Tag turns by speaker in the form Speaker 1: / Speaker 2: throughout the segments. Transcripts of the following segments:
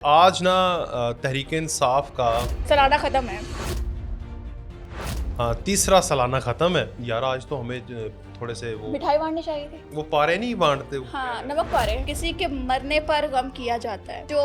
Speaker 1: آج نا تحریک انصاف کا
Speaker 2: سالانہ ختم ہے.
Speaker 1: ہاں تیسرا سالانہ ختم ہے یار. آج تو ہمیں تھوڑے سے وہ
Speaker 2: مٹھائی بانٹنی چاہیے تھی.
Speaker 1: وہ پارے نہیں بانٹتے.
Speaker 2: ہاں نمک پارے. کسی کے مرنے پر غم کیا جاتا ہے. جو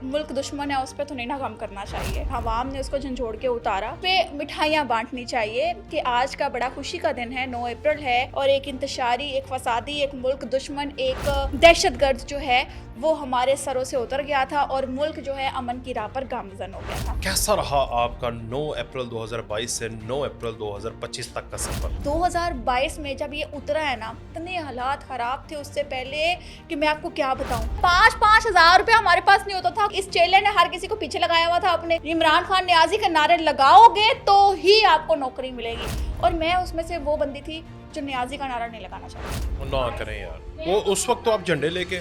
Speaker 2: ملک دشمن ہے اس پہ تو نہیں نا غم کرنا چاہیے. عوام نے اس کو جھنجھوڑ کے اتارا. پہ مٹھائیاں بانٹنی چاہیے کہ آج کا بڑا خوشی کا دن ہے. 9 اپریل ہے اور ایک انتشاری، ایک فسادی، ایک ملک دشمن، ایک دہشت گرد جو ہے وہ ہمارے سروں سے اتر گیا تھا اور ملک جو ہے امن کی راہ پر گامزن ہو گیا تھا.
Speaker 1: کیسا رہا آپ کا 9 اپریل 2022 سے 9 اپریل 2025 تک کا سفر؟
Speaker 2: 2022 میں جب یہ اترا ہے نا، اتنے حالات خراب تھے اس سے پہلے کہ میں آپ کو کیا بتاؤں. 5-5 ہزار روپے ہمارے پاس نہیں ہوتا تھا. اس چیلے نے ہر کسی کو پیچھے لگایا ہوا تھا اپنے. عمران خان نیازی کے نعرے لگاؤ گے تو ہی آپ کو نوکری ملے گی، اور میں اس میں سے وہ بندی تھی جو نیازی کا نعرہ نہیں لگانا چاہتی.
Speaker 1: نہ کریں یار. وہ اس وقت تو آپ جھنڈے لے کے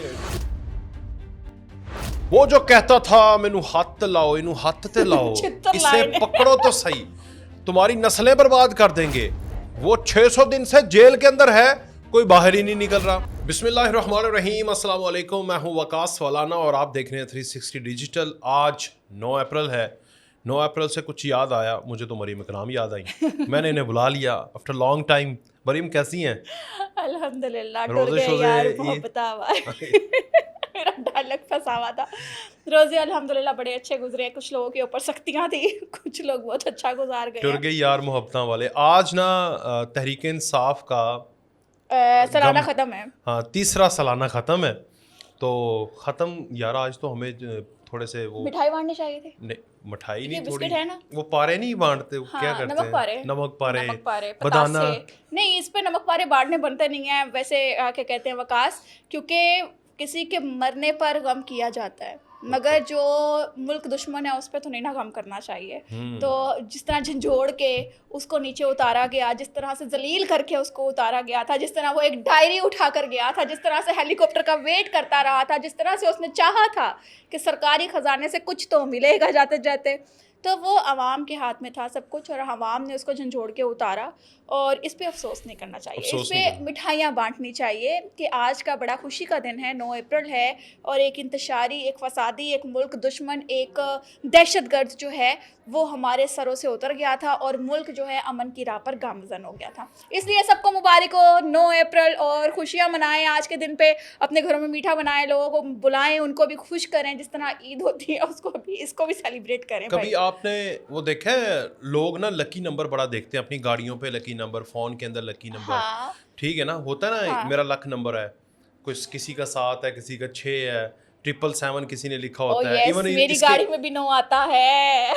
Speaker 1: وہ جو کہتا تھا مینو ہاتھ لاؤ اینو ہاتھ تے لاؤ اسے پکڑو تو صحیح تمہاری نسلیں برباد کر دیں گے، وہ 600 دن سے جیل کے اندر ہے، کوئی باہر ہی نہیں نکل رہا. بسم اللہ الرحمن الرحیم. السلام علیکم. میں ہوں وقاص سولانا اور آپ دیکھ رہے ہیں 360 ڈیجیٹل. آج 9 اپریل ہے. 9 اپریل سے کچھ یاد آیا مجھے تو مریم اکرام یاد آئی. میں نے انہیں بلا لیا آفٹر لانگ ٹائم. مریم کیسی ہیں؟
Speaker 2: الحمدللہ.
Speaker 1: روزے
Speaker 2: میرا ڈائلگ پھنسا ہوا تھا. روزے الحمدللہ بڑے اچھے گزرے. کچھ لوگوں کے اوپر سختیاں تھی، کچھ لوگ بہت اچھا گزار گئے.
Speaker 1: ٹر گئی یار محبتاں والے. آج نا تحریک انصاف کا
Speaker 2: سالانہ ختم ہے.
Speaker 1: ہاں تیسرا سالانہ ختم ہے. تو ختم یار. آج تو ہمیں تھوڑے سے وہ
Speaker 2: مٹھائی بانٹنی چاہیے تھی.
Speaker 1: مٹھائی نہیں، تھوڑی
Speaker 2: بسکٹ ہے نا،
Speaker 1: وہ پارے نہیں بانٹتے. کیا کرتے
Speaker 2: نمک پارے.
Speaker 1: ہیں؟ نمک پارے
Speaker 2: بدانا نہیں. اس پہ نمک پارے بانٹنے بنتے نہیں ہیں ویسے. کیا کہتے ہیں وقاص، کیونکہ کسی کے مرنے پر غم کیا جاتا ہے، مگر جو ملک دشمن ہے اس پہ تو نہیں نا غم کرنا چاہیے. تو جس طرح جھنجھوڑ کے اس کو نیچے اتارا گیا، جس طرح سے ذلیل کر کے اس کو اتارا گیا تھا، جس طرح وہ ایک ڈائری اٹھا کر گیا تھا، جس طرح سے ہیلی کاپٹر کا ویٹ کرتا رہا تھا، جس طرح سے اس نے چاہا تھا کہ سرکاری خزانے سے کچھ تو ملے گا جاتے جاتے، تو وہ عوام کے ہاتھ میں تھا سب کچھ اور عوام نے اس کو جھنجھوڑ کے اتارا. اور اس پہ افسوس نہیں کرنا چاہیے. اس پہ مٹھائیاں بانٹنی چاہیے کہ آج کا بڑا خوشی کا دن ہے. 9 اپریل ہے اور ایک انتشاری، ایک فسادی، ایک ملک دشمن، ایک دہشت گرد جو ہے وہ ہمارے سروں سے اتر گیا تھا اور ملک جو ہے امن کی راہ پر گامزن ہو گیا تھا. اس لیے سب کو مبارک ہو 9 اپریل، اور خوشیاں منائیں آج کے دن پہ. اپنے گھروں میں میٹھا بنائیں، لوگوں کو بلائیں، ان کو بھی خوش کریں. جس طرح عید ہوتی ہے اس کو بھی سیلیبریٹ کریں.
Speaker 1: کبھی آپ نے وہ دیکھا ہے لوگ نا لکی نمبر بڑا دیکھتے ہیں اپنی گاڑیوں پہ. لکی نمبر، فون کے اندر لکی نمبر. ٹھیک ہے نا، ہوتا ہے نا میرا لک نمبر ہے، کسی کا 7 ہے، کسی کا 6 ہے، 777 کسی نے لکھا ہوتا ہے. ایون
Speaker 2: میری گاڑی میں بھی 9 آتا ہے.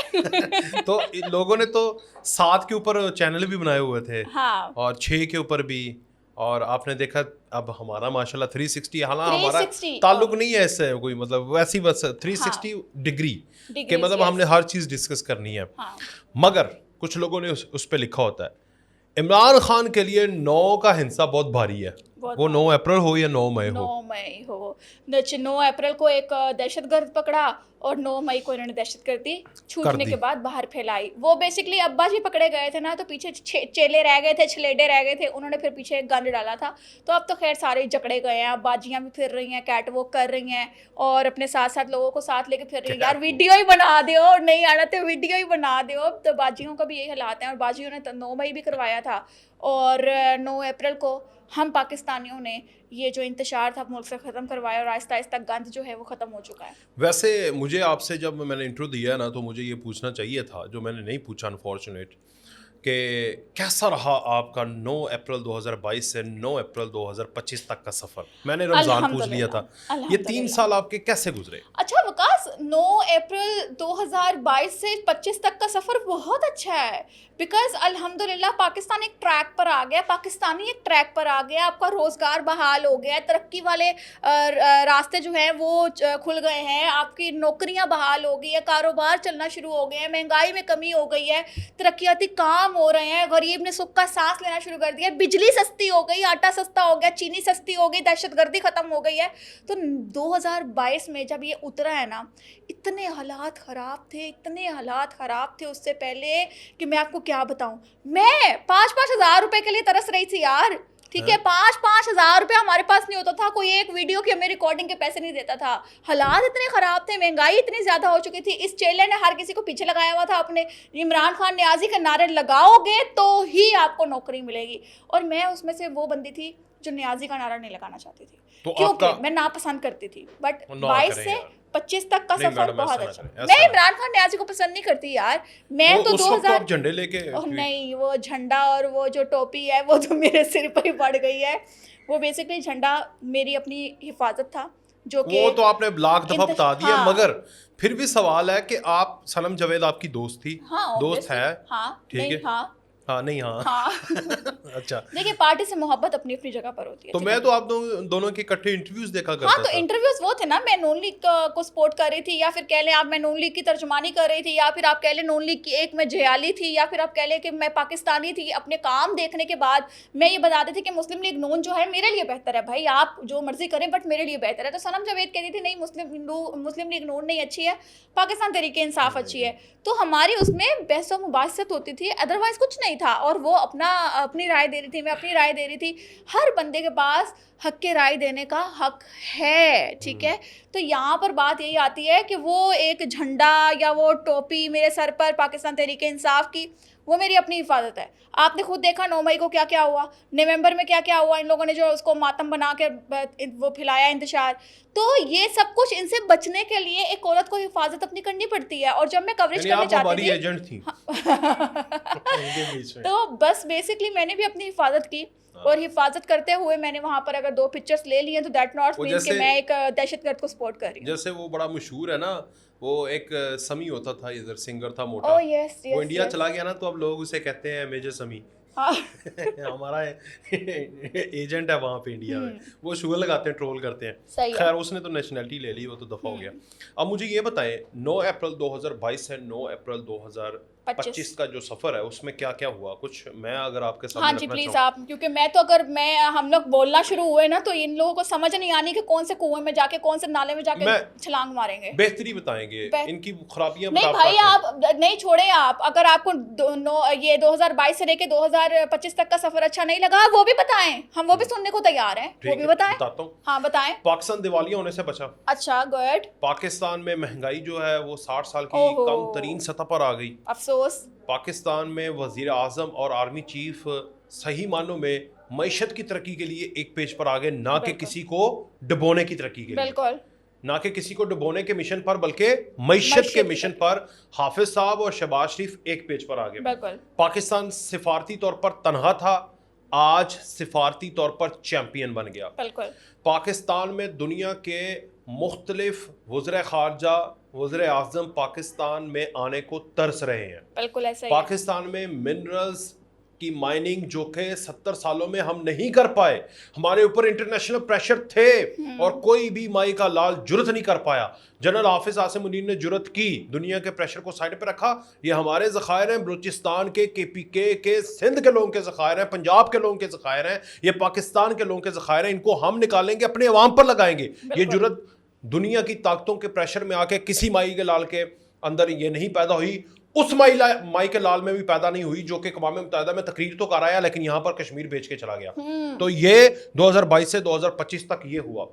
Speaker 1: تو لوگوں نے تو 7 کے اوپر چینل بھی بنائے ہوئے تھے اور 6 کے اوپر بھی. اور آپ نے دیکھا اب ہمارا ماشاءاللہ 360، حالانکہ ہمارا تعلق نہیں ہے اس سے کوئی، مطلب ویسی بس 360 ڈگری کہ مطلب ہم نے ہر چیز ڈسکس کرنی ہے. مگر کچھ لوگوں نے اس پہ لکھا ہوتا ہے عمران خان کے لیے 9 کا ہنسا بہت بھاری ہے. وہ 9 اپریل ہو یا 9 مئی ہو.
Speaker 2: 9 مئی ہو. 9 اپریل کو ایک دہشت گرد پکڑا اور 9 مئی کو انہوں نے دہشت گردی چھوٹنے کے بعد باہر پھیلائی. وہ بیسکلی ابا جی پکڑے گئے تھے نا، تو پیچھے چیلے رہ گئے تھے، چھلیڈے رہ گئے تھے. انہوں نے پھر پیچھے ایک گند ڈالا تھا. تو اب تو خیر سارے جکڑے گئے ہیں. اب باجیاں بھی پھر رہی ہیں، کیٹ واک کر رہی ہیں اور اپنے ساتھ ساتھ لوگوں کو ساتھ لے کے پھر رہی ہیں. یار ویڈیو ہی بنا دیو، نہیں آنا تو ویڈیو ہی بنا دیو. تو باجیوں کا بھی یہی حالات ہیں. اور باجیوں نے 9 مئی بھی کروایا تھا اور 9 اپریل کو ہم پاکستانیوں نے یہ جو انتشار تھا ملک سے ختم کروایا اور آہستہ آہستہ گند جو ہے وہ ختم ہو چکا ہے.
Speaker 1: ویسے مجھے آپ سے جب میں نے انٹرو دیا نا تو مجھے یہ پوچھنا چاہیے تھا جو میں نے نہیں پوچھا انفارچونیٹ، کہ کیسا رہا آپ کا 9 اپریل 2022 سے 9 اپریل 2025 تک کا سفر. میں نے رمضان پوچھ لیا تھا. یہ 3 سال آپ کے کیسے گزرے؟
Speaker 2: اچھا وقاص، 9 اپریل 2022 سے 25 تک کا سفر بہت اچھا ہے. بیکاز الحمدللہ پاکستان ایک ٹریک پر آ گیا، پاکستانی ایک ٹریک پر آ گیا. آپ کا روزگار بحال ہو گیا، ترقی والے راستے جو ہیں وہ کھل گئے ہیں. آپ کی نوکریاں بحال ہو گئی ہیں، کاروبار چلنا شروع ہو گئے ہیں، مہنگائی میں کمی ہو گئی ہے، ترقیاتی کام ہو رہے ہیں، غریب نے سکھ کا سانس لینا شروع کر دیا، بجلی سستی ہو گئی، آٹا سستا ہو گیا، چینی سستی ہو گئی، دہشت گردی ختم ہو گئی ہے. تو 2022 میں جب یہ اترا ہے نا، اتنے حالات خراب تھے اس سے پہلے کہ میں آپ کو کیا بتاؤں. میں 5-5 ہزار روپے کے لیے ترس رہی تھی یار. ٹھیک ہے, 5,000 روپے ہمارے پاس نہیں ہوتا تھا, کوئی ایک ویڈیو کی ہمیں ریکارڈنگ کے پیسے نہیں دیتا تھا. حالات اتنے خراب تھے, مہنگائی اتنی زیادہ ہو چکی تھی. اس چیلر نے ہر کسی کو پیچھے لگایا ہوا تھا اپنے, عمران خان نیازی کا نعرے لگاؤ گے تو ہی آپ کو نوکری ملے گی. اور میں اس میں سے وہ بندی تھی جو نیازی کا نعرہ نہیں لگانا چاہتی تھی, کیونکہ میں ناپسند کرتی تھی. بٹ 22 سے 25 تک کا سفر بہت اچھا. میں عمران خان نیازی کو پسند نہیں کرتی یار, میں تو 2000
Speaker 1: جھنڈے لے کے
Speaker 2: نہیں, وہ جھنڈا اور وہ جو ٹوپی ہے وہ تو میرے سر پر ہی پڑ گئی ہے. وہ بیسکلی جھنڈا میری اپنی حفاظت تھا, جو کہ
Speaker 1: وہ تو آپ نے لاکھ دفعہ بتا دیا, مگر پھر بھی سوال ہے کہ آپ صنم جاوید آپ کی دوست تھی, دوست ہے, ٹھیک ہے, ہاں نہیں ہاں اچھا.
Speaker 2: دیکھیے پارٹی سے محبت اپنی اپنی جگہ پر ہوتی ہے.
Speaker 1: تو میں تو آپ دونوں کے اکٹھے انٹرویوز دیکھا کرتا تھا.
Speaker 2: ہاں تو انٹرویوز وہ تھے نا, میں نون لیگ کو سپورٹ کر رہی تھی, یا پھر کہہ لیں آپ میں نون لیگ کی ترجمانی کر رہی تھی, یا پھر آپ کہہ لیں نون لیگ کی ایک میں جیالی تھی, یا پھر آپ کہہ لیں کہ میں پاکستانی تھی. اپنے کام دیکھنے کے بعد میں یہ بتاتی تھی کہ مسلم لیگ نون جو ہے میرے لیے بہتر ہے, بھائی آپ جو مرضی کریں بٹ میرے لیے بہتر ہے. تو صنم جاوید کہتی تھی نہیں مسلم لیگ نون نہیں اچھی ہے, پاکستان تحریک انصاف اچھی ہے. تو ہماری اس میں بحث و مباحثت ہوتی تھی, ادروائز کچھ نہیں تھا. اور وہ اپنی رائے دے رہی تھی, میں اپنی رائے دے رہی تھی. ہر بندے کے پاس حق کے رائے دینے کا حق ہے, ٹھیک ہے. تو یہاں پر بات یہی آتی ہے کہ وہ ایک جھنڈا یا وہ ٹوپی میرے سر پر پاکستان تحریک انصاف کی, وہ میری اپنی حفاظت ہے. آپ نے خود دیکھا 9 مئی کو کیا کیا ہوا, نومبر میں کیا کیا ہوا, ان لوگوں نے جو اس کو ماتم بنا کے وہ پھیلایا انتشار. تو یہ سب کچھ ان سے بچنے کے لیے ایک عورت کو حفاظت اپنی کرنی پڑتی ہے. اور جب میں کوریج کرنے چاہتی تھی تو بس بیسکلی میں نے بھی اپنی حفاظت کی, اور حفاظت کرتے ہوئے میں نے وہاں پر اگر 2 پکچرز لے لی ہیں تو دیٹ ناٹ مینس کہ میں ایک دہشت گرد کو سپورٹ کر رہی ہوں.
Speaker 1: جیسے وہ بڑا مشہور ہے نا, وہ ایک سمی ہوتا تھا, ادھر سنگر تھا موٹا, وہ انڈیا چلا گیا نا, تو اب لوگ اسے کہتے ہیں میجر سمی. ہمارا ایجنٹ ہے وہاں پہ انڈیا میں, وہ شوگر لگاتے ہیں, ٹرول کرتے ہیں. خیر اس نے تو نیشنلٹی لے لی, وہ تو دفعہ ہو گیا. اب مجھے یہ بتائیں 9 اپریل 2022 سے 9 اپریل 2025 کا جو سفر ہے اس میں کیا کیا ہوا, کچھ میں اگر آپ کے سامنے
Speaker 2: ہاں جی پلیز آپ, کیونکہ میں تو اگر ہم لوگ بولنا شروع ہوئے نا تو ان لوگوں کو سمجھ نہیں آنی کہ کون سے کنویں میں جا کے کون سے نالے میں جا کے چھلانگ ماریں گے.
Speaker 1: بہتری بتائیں گے ان کی خرابیاں.
Speaker 2: نہیں بھائی آپ نہیں چھوڑیں, آپ اگر آپ کو یہ 2022 سے لے کے 2025 تک کا سفر اچھا نہیں لگا وہ بھی بتائیں, ہم وہ بھی سننے کو تیار ہیں, وہ بھی بتائیں.
Speaker 1: بتاتا ہوں.
Speaker 2: ہاں بتائیں.
Speaker 1: پاکستان دیوالیہ ہونے سے بچا.
Speaker 2: اچھا گڈ.
Speaker 1: پاکستان میں مہنگائی جو ہے وہ 60 سال کی کم ترین سطح پر آ گئی.
Speaker 2: افسوس.
Speaker 1: پاکستان میں وزیر اعظم اور آرمی چیف صحیح معنوں میں معیشت کی ترقی کے لیے ایک پیج پر آگے, نہ کہ کسی کو ڈبونے کی ترقی کے لیے.
Speaker 2: بالکل.
Speaker 1: نہ کہ کسی کو ڈبونے کے مشن پر بلکہ معیشت کے مشن پر. حافظ صاحب اور شہباز شریف ایک پیج پر آگے. پاکستان سفارتی طور پر تنہا تھا, آج سفارتی طور پر چیمپئن بن گیا.
Speaker 2: بالکل.
Speaker 1: پاکستان میں دنیا کے مختلف وزراء خارجہ وزیر اعظم پاکستان میں آنے کو ترس رہے ہیں.
Speaker 2: بالکل ایسا ہی.
Speaker 1: پاکستان میں منرلز کی مائننگ جو کہ 70 سالوں میں ہم نہیں کر پائے, ہمارے اوپر انٹرنیشنل پریشر تھے اور کوئی بھی مائی کا لال جرت نہیں کر پایا. جنرل حافظ عاصم منیر نے جرت کی, دنیا کے پریشر کو سائڈ پہ رکھا. یہ ہمارے ذخائر ہیں, بلوچستان کے KPK کے, سندھ کے لوگوں کے ذخائر ہیں, پنجاب کے لوگوں کے ذخائر ہیں, یہ پاکستان کے لوگوں کے ذخائر ہیں. ان کو ہم نکالیں گے, اپنے عوام پر لگائیں گے. یہ جرت دنیا کی طاقتوں کے پریشر میں آ کے کسی مائی کے لال کے اندر یہ نہیں پیدا ہوئی, اس مائی کے لال میں بھی پیدا نہیں ہوئی جو کہ اقوام متحدہ میں تقریر تو کر آیا لیکن یہاں پر کشمیر بھیج کے چلا گیا. تو یہ 2022 سے 2025 تک یہ ہوا.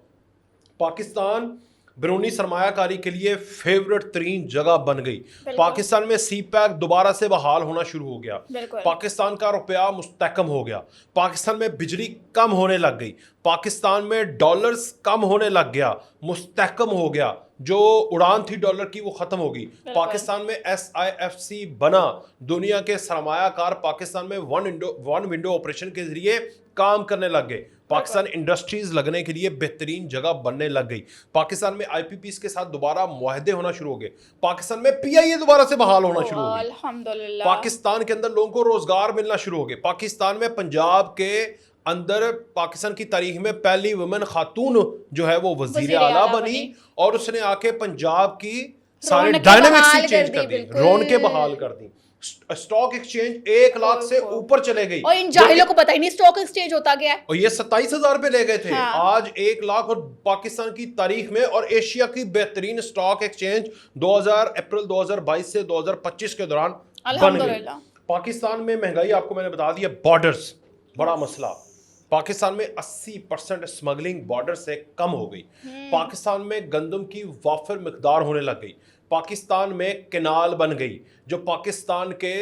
Speaker 1: پاکستان بیرونی سرمایہ کاری کے لیے فیورٹ ترین جگہ بن گئی. پاکستان میں سی پیک دوبارہ سے بحال ہونا شروع ہو گیا. پاکستان کا روپیہ مستحکم ہو گیا. پاکستان میں بجلی کم ہونے لگ گئی. پاکستان میں ڈالرز کم ہونے لگ گیا, مستحکم ہو گیا. جو اڑان تھی ڈالر کی وہ ختم ہوگی. پاکستان میں SIFC بنا. دنیا کے سرمایہ کار پاکستان میں ون ونڈو آپریشن کے ذریعے کام کرنے لگ گئے. پاکستان انڈسٹریز لگنے کے لیے بہترین جگہ بننے لگ گئی. پاکستان میں IPPs کے ساتھ دوبارہ معاہدے ہونا شروع ہو گئے. پاکستان میں PIA دوبارہ سے بحال ہونا شروع ہو گئی. پاکستان کے اندر لوگوں کو روزگار ملنا شروع ہو گئے. پاکستان میں پنجاب کے اندر پاکستان کی تاریخ میں پہلی ویمن خاتون جو ہے وہ وزیر اعلیٰ بنی, اور اس نے آ کے پنجاب کی سارے ڈائنامکس ہی چینج کر دی, رونقیں بحال کر دی. اسٹاک ایکسچینج 1 لاکھ سے اوپر چلے گئی,
Speaker 2: اور ان جاہلوں کو پتہ ہی نہیں اسٹاک ایکسچینج ہوتا گیا ہے.
Speaker 1: اور یہ 27,000 پہ لے گئے تھے, آج 1 لاکھ. اور پاکستان کی تاریخ میں اور ایشیا کی بہترین اسٹاک ایکسچینج 2000 اپریل 2022 سے 2025 کے دوران بن گئی. پاکستان میں مہنگائی آپ کو میں نے بتا دیا, بارڈرز بڑا مسئلہ. पाकिस्तान में 80% स्मगलिंग बॉर्डर से कम हो गई, पाकिस्तान में गंदम की वाफिर मिकदार होने लग गई, पाकिस्तान में केनाल बन गई, जो पाकिस्तान के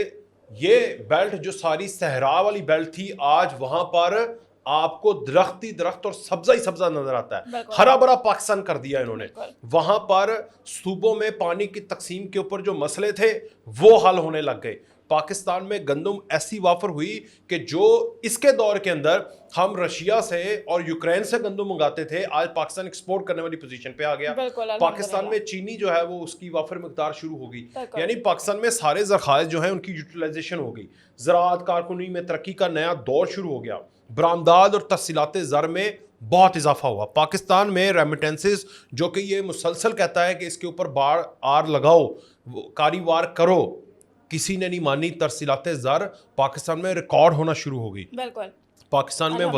Speaker 1: ये बेल्ट जो सारी सहरा वाली बेल्ट थी, आज वहां पर आपको दरख्त ही दरख्त और सब्जा ही सब्जा नजर आता है। हरा भरा पाकिस्तान कर दिया इन्होंने। वहां पर सूबों में पानी की तकसीम के ऊपर जो मसले थे वो हल होने लग गए। पाकिस्तान में गंदम ऐसी वाफर हुई कि जो इसके दौर के अंदर हम रशिया से और यूक्रेन से गंदम मंगाते थे, आज पाकिस्तान एक्सपोर्ट करने वाली पोजीशन पे आ गया। पाकिस्तान में चीनी जो है वो उसकी वाफर मिकदार शुरू हो गई, यानी पाकिस्तान में सारे ज़खायर जो हैं उनकी यूटिलाइजेशन हो गई। ज़राअत कारकुनी में तरक्की का नया दौर शुरू हो गया। बरामदाद और तहसीलात ज़र में बहुत इजाफा हुआ। पाकिस्तान में रेमिटेंसेस, जो कि ये मुसलसल कहता है कि इसके ऊपर बार आर लगाओ, कारीवार करो, किसी ने नहीं मानी। तरसीलात ज़र पाकिस्तान में रिकॉर्ड होना शुरू हो गई। पाकिस्तान में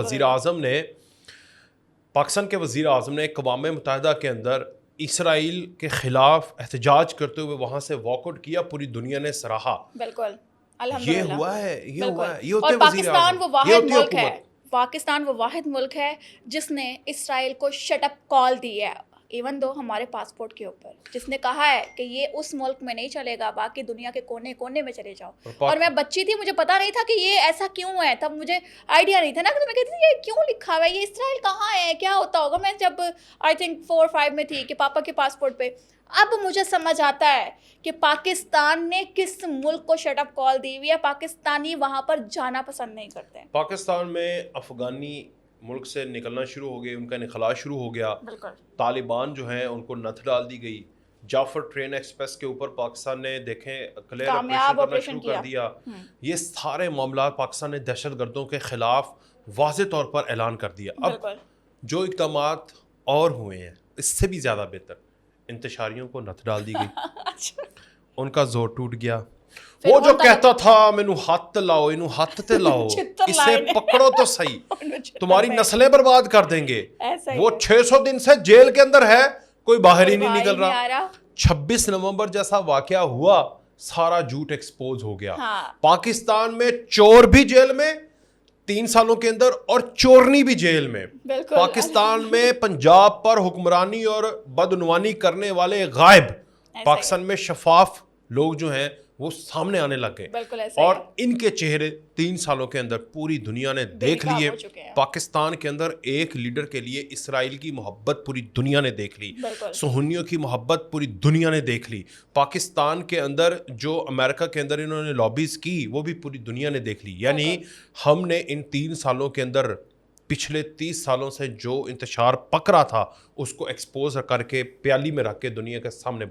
Speaker 1: पाकिस्तान के वज़ीर आज़म ने अक़वाम मुत्तहिदा के अंदर इसराइल के ख़िलाफ़ एहतजाज करते हुए वहाँ से वॉकआउट किया। पूरी दुनिया ने सराहा। ये हुआ है, ये हुआ है, ये होते वज़ीर आज़म, ये होती हुकूमत।
Speaker 2: पाकिस्तान वो वाहिद मुल्क है जिसने इसराइल को शट अप कॉल दी है, इवन दो हमारे पासपोर्ट के ऊपर, जिसने कहा है कि ये उस मुल्क में नहीं चलेगा, बाकी दुनिया के कोने कोने में चले जाओ। और मैं बच्ची थी, मुझे पता नहीं था कि ये ऐसा क्यों है, तब मुझे आइडिया नहीं था ना, तो मैं कहती थी ये क्यों लिखा हुआ है, ये इसराइल कहाँ है, क्या होता होगा। मैं जब आई थिंक 4-5 में थी कि पापा के पासपोर्ट पे, अब मुझे समझ आता है कि पाकिस्तान ने किस मुल्क को शट अप कॉल दी हुई है। पाकिस्तानी वहाँ पर जाना पसंद नहीं करते।
Speaker 1: पाकिस्तान में अफगानी मुल्क से निकलना शुरू हो गए, उनका निखला शुरू हो गया। तालिबान जो हैं उनको नथ डाल दी गई। जाफर ट्रेन एक्सप्रेस के ऊपर पाकिस्तान ने देखें क्लियर ऑपरेशन करना शुरू कर दिया। ये सारे मामला पाकिस्तान ने दहशत गर्दों के खिलाफ वाज़ेह तौर पर ऐलान कर दिया। अब जो इक़दामात और हुए हैं इससे भी ज़्यादा बेहतर, इंतशारियों को नथ डाल दी गई। उनका जोर टूट गया। वो जो कहता था मैनू हथ लाओ, इनू हथ ते लाओ, इसे पकड़ो तो सही, तुम्हारी नस्लें बर्बाद कर देंगे, वो 600 दिन से जेल के अंदर है, कोई बाहर ही नहीं निकल रहा। 26 नवंबर जैसा वाकया हुआ, सारा झूठ एक्सपोज हो गया। पाकिस्तान में चोर भी जेल में 3 सालों के अंदर और चोरनी भी जेल में। पाकिस्तान में पंजाब पर हुक्मरानी और बदनुवानी करने वाले गायब। पाकिस्तान में शफाफ लोग जो हैं वो सामने आने लग गए और इनके चेहरे 3 सालों के अंदर पूरी दुनिया ने देख लिए। पाकिस्तान के अंदर एक लीडर के लिए इसराइल की मोहब्बत पूरी दुनिया ने देख ली, सुन्नियों की मोहब्बत पूरी दुनिया ने देख ली। पाकिस्तान के अंदर जो अमेरिका के अंदर इन्होंने लॉबीज की वो भी पूरी दुनिया ने देख ली। यानी हमने इन 3 सालों के अंदर पिछले 30 सालों से जो इंतशार पकड़ा था उसको एक्सपोज करके प्याली में रख के दुनिया के सामने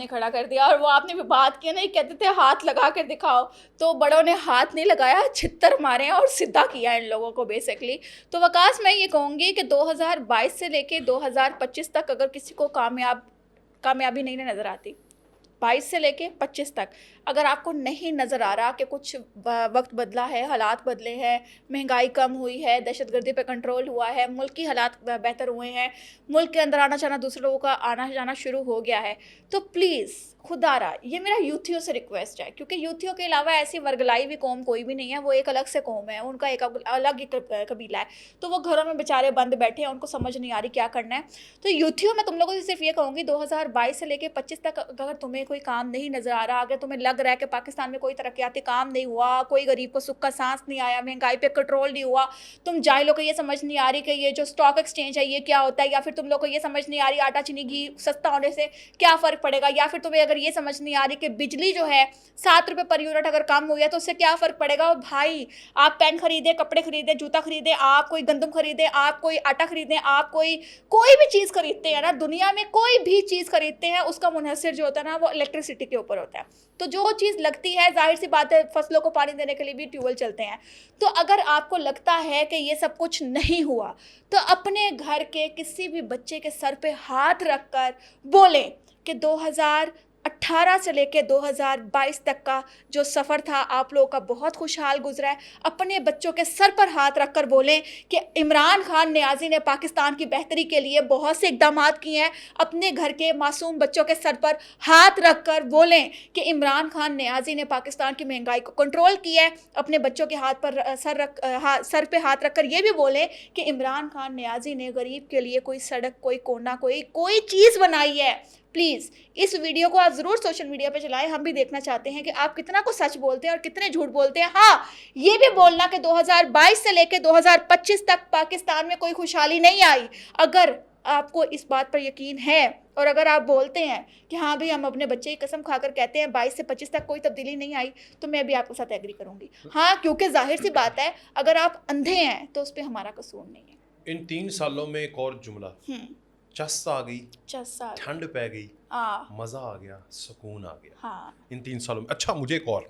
Speaker 2: खड़ा कर दिया। और वो आपने भी बात की ना, कहते थे हाथ लगा कर दिखाओ, तो बड़ों ने हाथ नहीं लगाया, छित्तर मारे और सीधा किया इन लोगों को बेसिकली। तो वकास मैं ये कहूँगी कि 2022 से लेके 2025 तक अगर किसी को कामयाबी नहीं नज़र आती, 22 से लेके 25 तक अगर आपको नहीं नज़र आ रहा कि कुछ वक्त बदला है, हालात बदले हैं, महंगाई कम हुई है, दहशतगर्दी पे कंट्रोल हुआ है, मुल्क की हालात बेहतर हुए हैं, मुल्क के अंदर आना जाना दूसरे लोगों का आना जाना शुरू हो गया है, तो प्लीज़ खुदारा ये मेरा यूथियों से रिक्वेस्ट है, क्योंकि यूथियों के अलावा ऐसी वर्गलाई हुई कौम कोई भी नहीं है, वो एक अलग से कौम है, उनका एक अलग ही कबीला है। तो वो घरों में बेचारे बंद बैठे हैं, उनको समझ नहीं आ रही क्या करना है। तो यूथियों में तुम लोगों से सिर्फ ये कहूँगी 2022 से लेकर 25 तक अगर तुम्हें कोई काम नहीं नज़र आ रहा, अगर तुम्हें लग रहा है कि पाकिस्तान में कोई तरक्याती काम नहीं हुआ, कोई गरीब को सुख का सांस नहीं आया, महंगाई पे कंट्रोल नहीं हुआ, तुम जाहिलों को ये समझ नहीं आ रही कि ये जो स्टॉक एक्सचेंज है ये क्या होता है, या फिर तुम लोग को ये समझ नहीं आ रही आटा चीनी घी सस्ता होने से क्या फ़र्क पड़ेगा, या फिर तुम्हें अगर ये समझ नहीं आ रही कि बिजली जो है 7 रुपये पर यूनिट अगर कम हुई है तो उससे क्या फ़र्क पड़ेगा। भाई आप पेन खरीदे, कपड़े खरीदे, जूता खरीदे, आप कोई गंदम खरीदे, आप कोई आटा खरीदें, आप कोई भी चीज़ खरीदते हैं ना, दुनिया में कोई भी चीज़ खरीदते हैं उसका मुनहसर जो होता है ना वो इलेक्ट्रिसिटी के ऊपर होता है। तो जो चीज़ लगती है, जाहिर सी बात है फसलों को पानी देने के लिए भी ट्यूबवेल चलते हैं। तो अगर आपको लगता है कि ये सब कुछ नहीं हुआ तो अपने घर के किसी भी बच्चे के सर पे हाथ रखकर बोलें कि 18 से लेके 2022 तक का जो सफ़र था आप लोगों का बहुत खुशहाल गुजरा है। अपने बच्चों के सर पर हाथ रखकर बोलें कि इमरान खान नियाज़ी ने पाकिस्तान की बेहतरी के लिए बहुत से इक़दामात किए हैं। अपने घर के मासूम बच्चों के सर पर हाथ रखकर बोलें कि इमरान खान नियाज़ी ने पाकिस्तान की महंगाई को कंट्रोल किया है। अपने बच्चों के हाथ पर सर पे हाथ रखकर ये भी बोलें कि इमरान खान नियाज़ी ने गरीब के लिए कोई सड़क, कोई कोना, कोई चीज़ बनाई है। प्लीज़ इस वीडियो को आप ज़रूर सोशल मीडिया पे चलाएं। हम भी देखना चाहते हैं कि आप कितना को सच बोलते हैं और कितने झूठ बोलते हैं। हाँ, ये भी बोलना कि 2022 से लेकर 2025 तक पाकिस्तान में कोई खुशहाली नहीं आई। अगर आपको इस बात पर यकीन है और अगर आप बोलते हैं कि हाँ भाई हम अपने बच्चे की कसम खाकर कहते हैं 22 से 25 तक कोई तब्दीली नहीं आई, तो मैं भी आपके साथ एग्री करूँगी। हाँ, क्योंकि जाहिर सी बात है अगर आप अंधे हैं तो उस पर हमारा कसूर नहीं है।
Speaker 1: इन 3 सालों में एक और जुमला, चस आ गई, ठंड पै गई, मज़ा आ गया, सुकून आ गया।
Speaker 2: हाँ।
Speaker 1: इन 3 सालों में। अच्छा, मुझे एक और,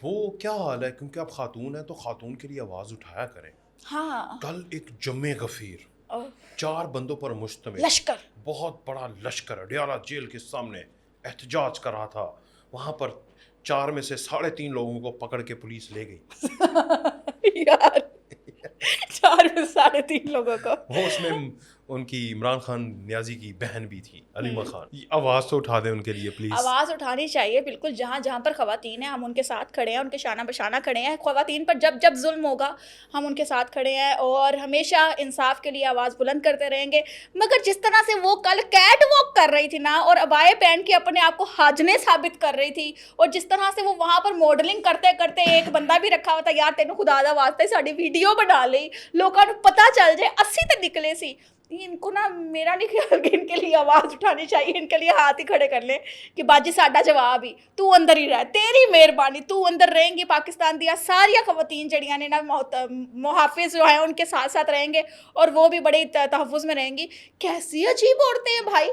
Speaker 1: वो क्या हाल है, क्योंकि आप खातून हैं तो खातून के लिए आवाज़ उठाया करें।
Speaker 2: हाँ।
Speaker 1: कल एक जम्मे गफीर 4 बंदों पर मुश्तमिल
Speaker 2: लश्कर,
Speaker 1: बहुत बड़ा लश्कर अडियाला जेल के सामने एहतजाज कर रहा था। वहाँ पर 4 में से 3.5 लोगों को पकड़ के पुलिस ले गई।
Speaker 2: यार 4 में 3.5 लोगों को।
Speaker 1: वो उसमें उनकी इमरान खान नियाज़ी की बहन भी थी, अलीमा खान। आवाज़ तो उठा दें उनके लिए प्लीज़।
Speaker 2: आवाज़ उठानी चाहिए बिल्कुल। जहाँ जहाँ पर ख़वातीन हैं हम उनके साथ खड़े हैं, उनके शाना बशाना खड़े हैं। ख़वातीन पर जब जब जुल्म होगा हम उनके साथ खड़े हैं और हमेशा इंसाफ के लिए आवाज़ बुलंद करते रहेंगे। मगर जिस तरह से वो कल कैट वॉक कर रही थी ना और अबाए पहन के अपने आप को हाजने साबित कर रही थी, और जिस तरह से वो वहाँ पर मॉडलिंग करते करते एक बंदा भी रखा हुआ था, यार तेनों खुदा दा वास्ता साड़ी वीडियो बना ली, लोगों को पता चल जाए, 80 तक निकले सी। इनको ना मेरा नहीं ख्याल कि इनके लिए आवाज़ उठानी चाहिए, इनके लिए हाथ ही खड़े कर लें कि बाजी साडा जवाब ही, तू अंदर ही रह, तेरी मेहरबानी, तू अंदर रहेंगी। पाकिस्तान दिया सारिया ख़वातीन जड़ियाँ ने ना मुहाफ़िज़ जो हैं उनके साथ साथ रहेंगे और वो भी बड़े तहफ़्फ़ुज़ में रहेंगी। कैसी अजीब औरतें हैं भाई।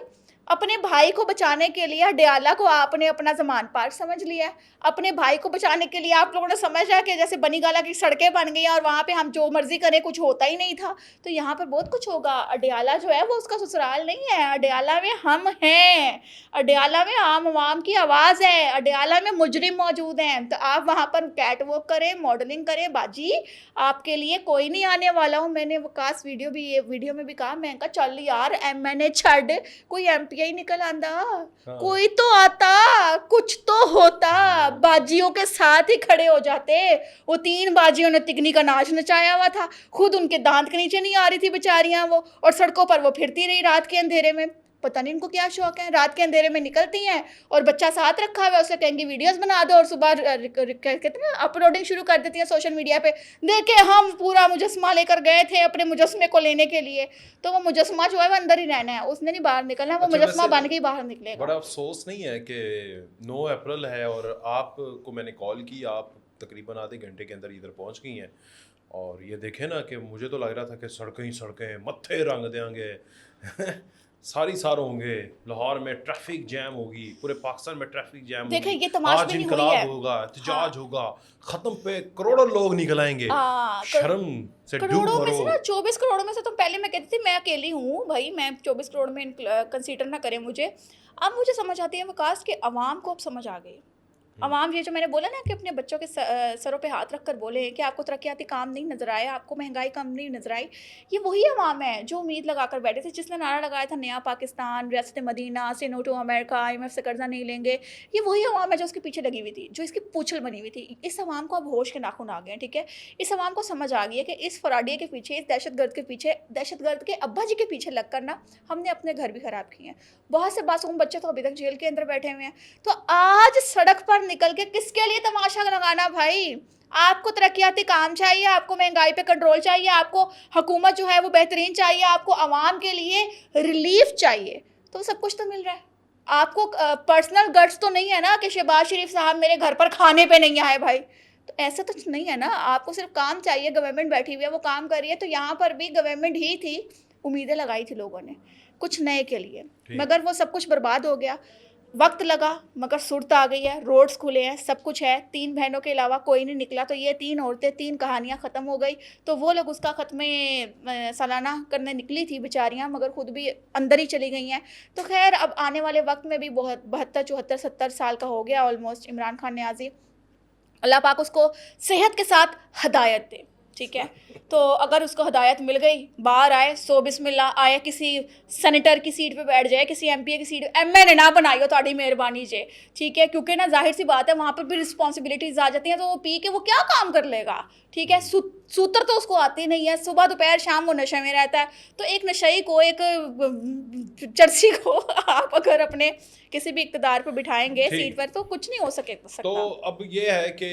Speaker 2: अपने भाई को बचाने के लिए अडियाला को आपने अपना ज़मान पार्क समझ लिया है। अपने भाई को बचाने के लिए आप लोगों ने समझा कि जैसे बनी गाला की सड़कें बन गई हैं और वहाँ पे हम जो मर्ज़ी करें कुछ होता ही नहीं था, तो यहाँ पर बहुत कुछ होगा। अडियाला जो है वो उसका ससुराल नहीं है, अडियाला में हम हैं, अडियाला में आम आवाम की आवाज़ है, अडियाला में मुजरिम मौजूद हैं। तो आप वहाँ पर कैट वॉक करें, मॉडलिंग करें, बाजी आपके लिए कोई नहीं आने वाला हूँ। मैंने वकास वीडियो में भी कहा, मैं कहा चल यार मैंने छड़ कोई MP ही निकल आंदा, कोई तो आता, कुछ तो होता, बाजियों के साथ ही खड़े हो जाते। वो 3 बाजियों ने तिगनी का नाच नचाया हुआ था, खुद उनके दांत के नीचे नहीं आ रही थी बेचारियां वो, और सड़कों पर वो फिरती रही रात के अंधेरे में। पता नहीं इनको क्या शौक है, रात के अंधेरे में निकलती हैं और बच्चा साथ रखा हुआ है, उसे कहेंगी वीडियोस बना दो और सुबह कहते हैं अपलोडिंग शुरू कर देती हैं सोशल मीडिया पे। देखे हम पूरा मुजस्मा लेकर गए थे अपने मुजस्मे को लेने के लिए, तो वो मुजस्मा जो है वो अंदर ही रहना है, उसने नहीं बाहर निकलना, वो मुजस्मा बन के ही बाहर निकलेगा।
Speaker 1: बड़ा अफसोस नहीं है कि 9 अप्रैल है और आपको मैंने कॉल की, आप तकरीबन आधे घंटे के अंदर इधर पहुंच गई हैं, और ये देखें ना कि मुझे तो लग रहा था कि सड़कें ही सड़कें, मत्थे रंग देंगे सारी सार होंगे, लाहौर में ट्रैफिक जैम होगी, पूरे पाकिस्तान में ट्रैफिक जैम होगी,
Speaker 2: देखिए ये तमाशा
Speaker 1: आज इनकलाब होगा, एहतजाज होगा, खत्म पे करोड़ों लोग निकल आएंगे। शर्म से डूब मरो।
Speaker 2: करोड़ों में से ना 24 करोड़ में से तो पहले मैं कहती थी मैं अकेली हूँ भाई, मैं 24 करोड़ में कंसीडर ना करें मुझे। अब मुझे समझ आती है वकास के अवाम को अब समझ आ गई। अवाम ये जो मैंने बोला ना कि अपने बच्चों के सरों पे हाथ रख कर बोले कि आपको तरक्याती काम नहीं नज़र आए, आपको महंगाई कम नहीं नज़र आई, ये वही अवाम है जो उम्मीद लगा कर बैठे थे, जिसने नारा लगाया था नया पाकिस्तान, रियासत मदीना, से नो टू अमेरिका, IMF से कर्जा नहीं लेंगे। ये वही अवाम है जो उसके पीछे लगी हुई थी, जो इसकी पूछल बनी हुई थी। इस अवाम को अब होश के नाखून आ गए हैं, ठीक है। इस अवाम को समझ आ गई है कि इस फराडिये के पीछे, इस दहशतगर्द के पीछे, दहशतगर्द के अब्बा जी के पीछे लग कर ना हमने अपने घर भी ख़राब किए हैं। बहुत से मासूम बच्चे तो अभी तक जेल के अंदर बैठे हुए हैं। तो आज सड़क पर निकल के किसके लिए तमाशा लगाना भाई? आपको तरक्याती काम चाहिए, आपको महंगाई पे कंट्रोल चाहिए, आपको हुकूमत जो है वो बेहतरीन चाहिए, आपको आवाम के लिए रिलीफ चाहिए, तो सब कुछ तो मिल रहा है। आपको पर्सनल गट्स तो नहीं है ना कि शहबाज शरीफ साहब मेरे घर पर खाने पे नहीं आए भाई, तो ऐसा तो नहीं है ना। आपको सिर्फ काम चाहिए, गवर्नमेंट बैठी हुई है वो काम कर रही है। तो यहाँ पर भी गवर्नमेंट ही थी, उम्मीदें लगाई थी लोगों ने कुछ नए के लिए, मगर वो सब कुछ बर्बाद हो गया। वक्त लगा मगर सुरत आ गई है, रोड्स खुले हैं, सब कुछ है, 3 बहनों के अलावा कोई नहीं निकला, तो ये 3 औरतें, 3 कहानियाँ ख़त्म हो गई। तो वो लोग उसका ख़त्म सालाना करने निकली थी बेचारियाँ, मगर खुद भी अंदर ही चली गई हैं। तो खैर अब आने वाले वक्त में भी बहुत 72, 74, 70 साल का हो गया ऑलमोस्ट इमरान खान नियाज़ी। अल्लाह पाक उसको सेहत के साथ हदायत दे, ठीक है। तो अगर उसको हदायत मिल गई, बाहर आए, सो बिस्मिल्लाह, आए किसी सेनेटर की सीट पे बैठ जाए, किसी एमपी की सीट, एमएनए ना बनाइयो, ताड़ी मेहरबानी जे, ठीक है, क्योंकि ना जाहिर सी बात है वहाँ पर भी रिस्पॉन्सिबिलिटीज़ आ जाती हैं, तो वो पी के वो क्या काम कर लेगा, ठीक है। सूत्र तो उसको आती नहीं है, सुबह दोपहर शाम वो नशे में रहता है। तो एक नशई को, एक चर्सी को आप अगर अपने किसी भी इक़्तिदार पर बिठाएंगे सीट पर, तो कुछ नहीं हो सकता।
Speaker 1: तो अब ये है कि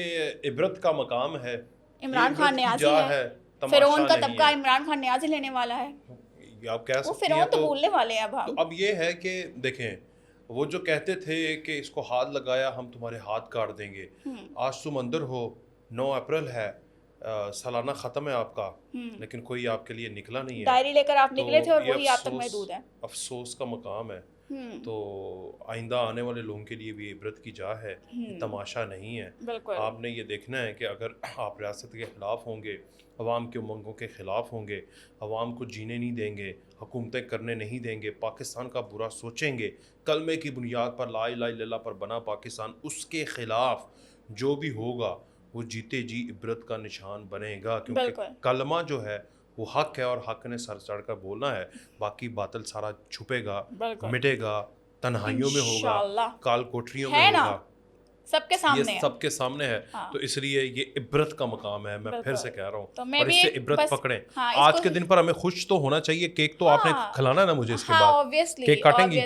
Speaker 1: इबरत का मकाम है,
Speaker 2: इमरान खान नियाज़ी है, फिरौन का तबका इमरान खान नियाज़ी लेने वाला है,
Speaker 1: आप कह सकती हैं।
Speaker 2: वो फिरौन तो भूलने वाले हैं अब हम।
Speaker 1: तो अब ये है कि देखें, वो जो कहते थे कि इसको हाथ लगाया हम तुम्हारे हाथ काट देंगे, आज तुम अंदर हो, 9 अप्रैल है, सालाना ख़त्म है आपका, लेकिन कोई आपके लिए निकला नहीं है।
Speaker 2: डायरी लेकर आप निकले थे और वही आप तक महदूद है।
Speaker 1: अफसोस का मकाम है। तो आइंदा आने वाले लोगों के लिए भी इबरत की जा है, तमाशा नहीं है। आपने ये देखना है कि अगर आप रियासत के ख़िलाफ़ होंगे, अवाम के उमंगों के ख़िलाफ़ होंगे, अवाम को जीने नहीं देंगे, हुकूमतें करने नहीं देंगे, पाकिस्तान का बुरा सोचेंगे, कलमे की बुनियाद पर ला इलाहा इल्लल्लाह पर बना पाकिस्तान, उसके ख़िलाफ़ जो भी होगा वो जीते जी इबरत का निशान बनेगा, क्योंकि कलमा जो है वो हक है और हक ने सर चढ़ कर बोलना है, बाकी बातिल सारा छुपेगा, मिटेगा, तन्हाइयों में होगा, काल कोठरियों में होगा,
Speaker 2: सबके सामने
Speaker 1: ये सबके सामने है। हाँ। तो इसलिए ये इबरत का मकाम है, मैं फिर से कह रहा हूँ, तो और इससे इबरत पकड़ें। हाँ, आज के दिन पर हमें खुश तो होना चाहिए। केक तो आपने खिलाना ना मुझे इसके बाद।
Speaker 2: ऑब्वियसली,
Speaker 1: केक काटेंगी?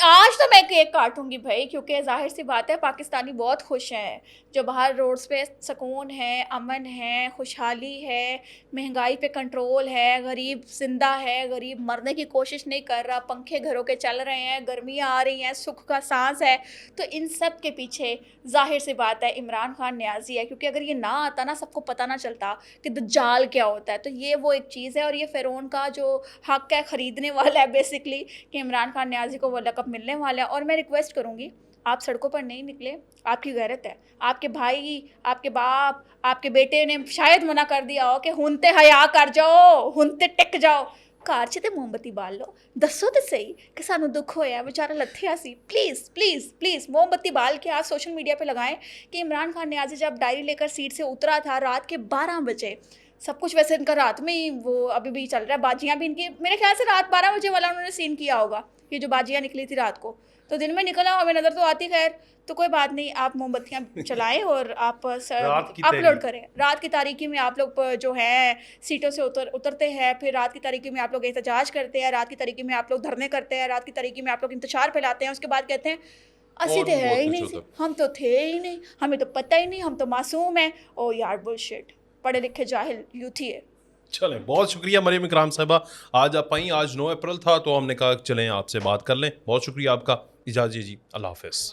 Speaker 2: आज तो मैं केक काटूंगी भाई, क्योंकि जाहिर सी बात है पाकिस्तानी बहुत खुश हैं, जो बाहर रोड्स पे सुकून है, अमन है, खुशहाली है, महंगाई पे कंट्रोल है, गरीब जिंदा है, गरीब मरने की कोशिश नहीं कर रहा, पंखे घरों के चल रहे हैं, गर्मियाँ आ रही हैं, सुख का सांस है। तो इन सब के पीछे जाहिर सी बात है इमरान खान नियाज़ी है, क्योंकि अगर ये ना आता ना, सबको पता ना चलता कि दज्जाल क्या होता है। तो ये वो एक चीज़ है, और ये फ़िरौन का जो हक़ है ख़रीदने वाला है बेसिकली, कि इमरान खान नियाज़ी को वो लक़ब मिलने वाला है। और मैं रिक्वेस्ट करूँगी, आप सड़कों पर नहीं निकले, आपकी गैरत है, आपके भाई, आपके बाप, आपके बेटे ने शायद मना कर दिया हो कि हुनते हया कर जाओ, हुनते टिक जाओ, घर च ते मोमबत्ती बाल लो, दसो तो सही कि सानू दुख होया, बेचारा लत्थिया सी, प्लीज़ प्लीज़ प्लीज़ मोमबत्ती बाल के आज सोशल मीडिया पे लगाएं कि इमरान खान नियाज़ी जब डायरी लेकर सीट से उतरा था रात के 12 बजे, सब कुछ वैसे इनका रात में ही वो अभी भी चल रहा है, बाजियाँ भी इनकी मेरे ख्याल से रात 12 बजे वाला उन्होंने सीन किया होगा, ये जो बाजियाँ निकली थी रात को, तो दिन में निकला हमें नज़र तो आती, खैर तो कोई बात नहीं, आप मोमबत्तियाँ चलाएं और आप अपलोड करें। रात की तारीकी में आप लोग जो हैं सीटों से उतरते हैं, फिर रात की तारीकी में आप लोग एहतजाज करते हैं, रात की तारीकी में आप लोग धरने करते हैं, रात की तारीकी में आप लोग इंतशार फैलाते हैं, उसके बाद कहते हैं असी तो है ही नहीं, हम तो थे ही नहीं, हमें तो पता ही नहीं, हम तो मासूम हैं। ओ यार बुलशिट, पढ़े लिखे जाहिल यूथ ही है।
Speaker 1: चलें, बहुत शुक्रिया मरियम इकराम साहिबा, आज आप आई। आज 9 अप्रैल था तो हमने कहा चलें आपसे बात कर लें। बहुत शुक्रिया आपका, इजाज़त जी, अल्लाह हाफ़िज़।